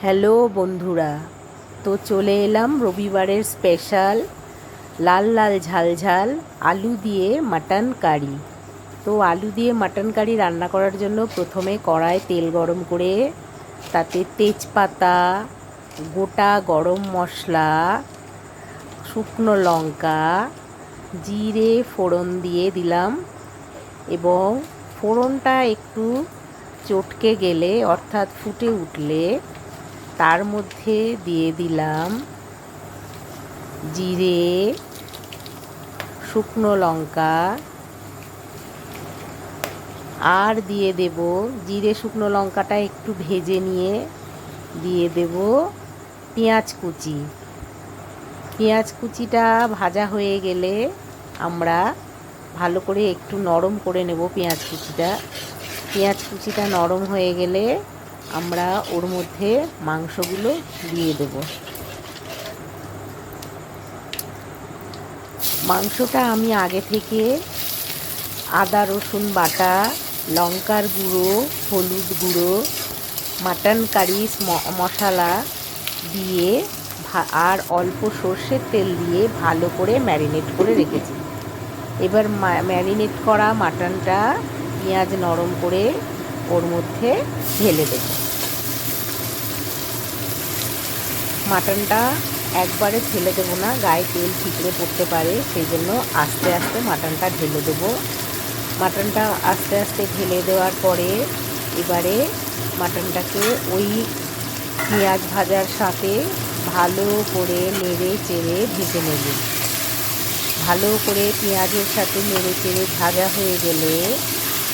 Hello বন্ধুরা, তো চলে এলাম রবিবারের স্পেশাল লাল লাল ঝাল ঝাল আলু দিয়ে মাটন কারি। তো আলু দিয়ে মাটন কারি রান্না করার জন্য প্রথমে কড়ায় তেল গরম করে তাতে তেজপাতা, গোটা গরম মশলা, শুকনো লঙ্কা, জিরে ফোড়ন দিয়ে দিলাম এবং ফোড়নটা একটু চটকে গেলে অর্থাৎ ফুটে উঠলে তার মধ্যে দিয়ে দিলাম জিরে, শুকনো লঙ্কা, আর দিয়ে দেব জিরে শুকনো লঙ্কাটা একটু ভেজে নিয়ে দিয়ে দেব পেঁয়াজ কুচি। পেঁয়াজ কুচিটা ভাজা হয়ে গেলে আমরা ভালো করে একটু নরম করে নেব পেঁয়াজ কুচিটা। পেঁয়াজ কুচিটা নরম হয়ে গেলে আমরা ওর মধ্যে মাংসগুলো দিয়ে দেব। মাংসটা আমি আগে থেকে আদা রসুন বাটা, লঙ্কার গুঁড়ো, হলুদ গুঁড়ো, মাটন কারি মশলা দিয়ে আর অল্প সর্ষের তেল দিয়ে ভালো করে ম্যারিনেট করে রেখেছি। এবার ম্যারিনেট করা মাটনটা পেঁয়াজ নরম করে ওর মধ্যে ঢেলে দেব। মাটনটা একবারে ঢেলে দেবো না, গায়ে তেল ঠিকরে পড়তে পারে, সেই জন্য আস্তে আস্তে মাটনটা ঢেলে দেবো। মাটনটা আস্তে আস্তে ঢেলে দেওয়ার পরে এবারে মাটনটাকে ওই পেঁয়াজ ভাজার সাথে ভালো করে নেড়ে চেড়ে ভেজে নেব। ভালো করে পেঁয়াজের সাথে নেড়ে চেড়ে ভাজা হয়ে গেলে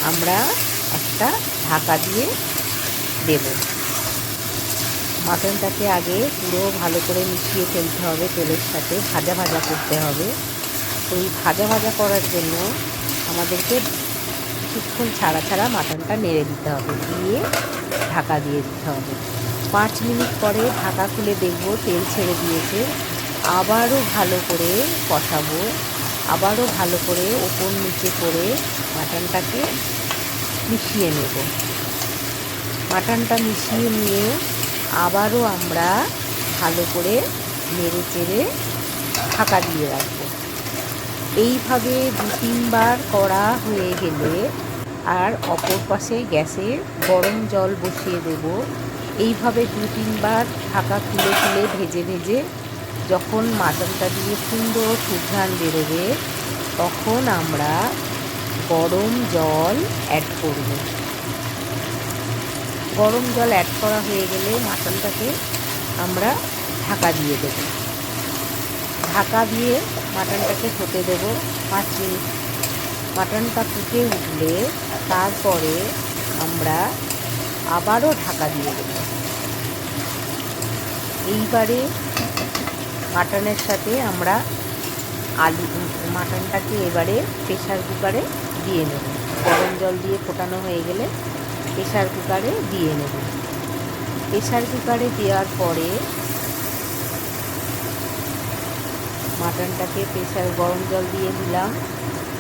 আমরা একটা ঢাকা দিয়ে দেব। মাটনটাকে আগে পুরো ভালো করে মিশিয়ে ফেলতে হবে, তেলের সাথে ভাজা ভাজা করতে হবে। ওই ভাজা ভাজা করার জন্য আমাদেরকে কিছুক্ষণ ছাড়া ছাড়া মাটনটা নেড়ে দিতে হবে, দিয়ে ঢাকা দিয়ে দিতে হবে। 5 মিনিট পরে ঢাকা খুলে দেখব তেল ছেড়ে দিয়েছে। আবারও ভালো করে কষাবো, আবারও ভালো করে ওপর নিচে করে মাটনটাকে মিশিয়ে নেব। মাটনটা মিশিয়ে নিয়ে আবারও আমরা ভালো করে নেড়ে চেড়ে ঢাকা দিয়ে রাখব। এইভাবে 2-3 বার করা হয়ে গেলে আর অপর পাশে গ্যাসে গরম জল বসিয়ে দেব। এইভাবে 2-3 বার ঢাকা খুলে খুলে ভেজে ভেজে যখন মাটনটা দিয়ে সুন্দর সুঘ্রাণ বেরোবে তখন আমরা গরম জল অ্যাড করব। গরম জল অ্যাড করা হয়ে গেলে মাটনটাকে আমরা ঢাকা দিয়ে দেব। ঢাকা দিয়ে মাটনটাকে হতে দেব 5 মিনিট। মাটনটা ফুটে উঠলে তারপরে আমরা আবারও ঢাকা দিয়ে দেব। এইবারে মাটনের সাথে আমরা মাটনটাকে এবারে প্রেসার কুকারে দিয়ে নেব। গরম জল দিয়ে ফোটানো হয়ে গেলে প্রেসার কুকারে দিয়ে নেব। প্রেসার কুকারে দেওয়ার পরে মাটনটাকে গরম জল দিয়ে দিলাম।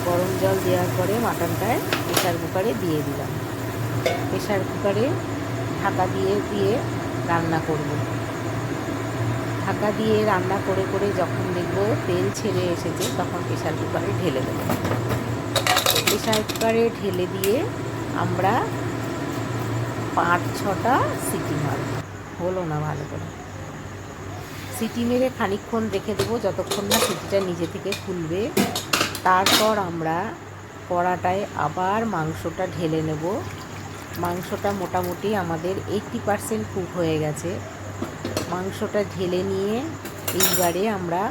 গরম জল দেওয়ার পরে মাটনটায় প্রেসার কুকারে দিয়ে দিলাম। প্রেসার কুকারে ঢাকা দিয়ে দিয়ে রান্না করব। ঢাকা দিয়ে রান্না করে করে যখন দেখব তেল ছেড়ে এসেছে তখন প্রেসার কুকারে ঢেলে দেব। প্রেসার কুকারে ঢেলে দিয়ে আমরা 5-6টা সিটি মারব। হলো না ভালো করে, সিটি মেরে খানিকক্ষণ রেখে দেবো যতক্ষণ না সিটিটা নিজে থেকে খুলবে। তারপর আমরা কড়াটায় আবার মাংসটা ঢেলে নেব। মাংসটা মোটামুটি আমাদের 80% কুক হয়ে গেছে। মাংসটা ঢেলে নিয়ে এইবারে আমরা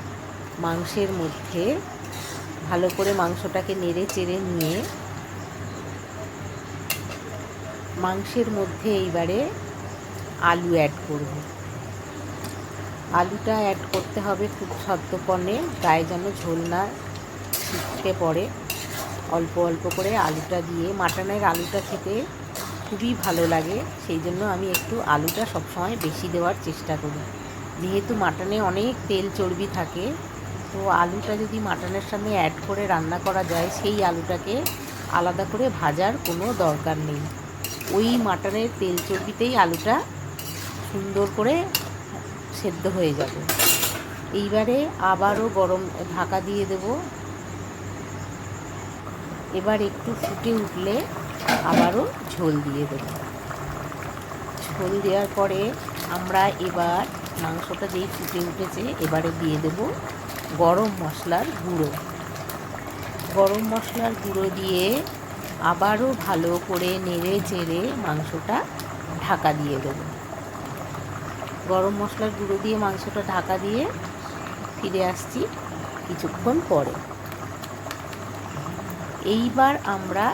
মাংসের মধ্যে ভালো করে মাংসটাকে নেড়ে চেড়ে নিয়ে মাংসের মধ্যে এইবারে আলু অ্যাড করব। আলুটা অ্যাড করতে হবে খুব সদ্যপনে, গায়ে যেন ঝোল না ছিটকে পড়ে। অল্প অল্প করে আলুটা দিয়ে, মাটনের আলুটা খেতে খুবই ভালো লাগে, সেই জন্য আমি একটু আলুটা সবসময় বেশি দেওয়ার চেষ্টা করি। যেহেতু মাটনে অনেক তেল চর্বি থাকে, তো আলুটা যদি মাটনের সামনে অ্যাড করে রান্না করা যায় সেই আলুটাকে আলাদা করে ভাজার কোনো দরকার নেই। ওই মাটনের তেল চর্বিতেই আলুটা সুন্দর করে সেদ্ধ হয়ে যাবে। এইবারে আবারও গরম ঢাকা দিয়ে দেব। এবার একটু ফুটে উঠলে আবারও ঝোল দিয়ে দেব। ঝোল দেওয়ার পরে আমরা এবার মাংসটা যেই ফুটে উঠেছে এবারে দিয়ে দেব গরম মশলার গুঁড়ো। গরম মশলার গুঁড়ো দিয়ে আবারও ভালো করে নেড়ে চেড়ে মাংসটা ঢাকা দিয়ে দেব। গরম মশলার গুঁড়ো দিয়ে মাংসটা ঢাকা দিয়ে ফিরে আসছি কিছুক্ষণ পরে। এইবার আমরা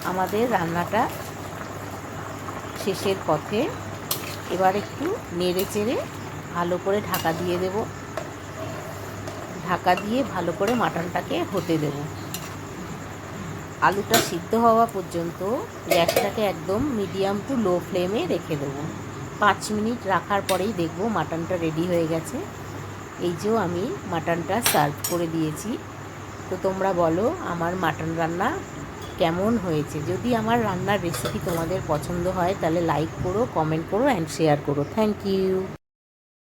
আমাদের রান্নাটা শেষের পথে। এবার একটু নেড়ে চেড়ে ভালো করে ঢাকা দিয়ে দেব। ঢাকা দিয়ে ভালো করে মাটনটাকে হতে দেব। আলুটা সিদ্ধ হওয়া পর্যন্ত গ্যাসটাকে একদম মিডিয়াম টু লো ফ্লেমে রেখে দেবো। 5 মিনিট রাখার পরেই দেখব মাটনটা রেডি হয়ে গেছে। এই যে আমি মাটনটা সার্ভ করে দিয়েছি। তো তোমরা বলো আমার মাটন রান্না কেমন হয়েছে। যদি আমার রান্নার রেসিপি তোমাদের পছন্দ হয় তাহলে লাইক করো, কমেন্ট করো অ্যান্ড শেয়ার করো। Thank you.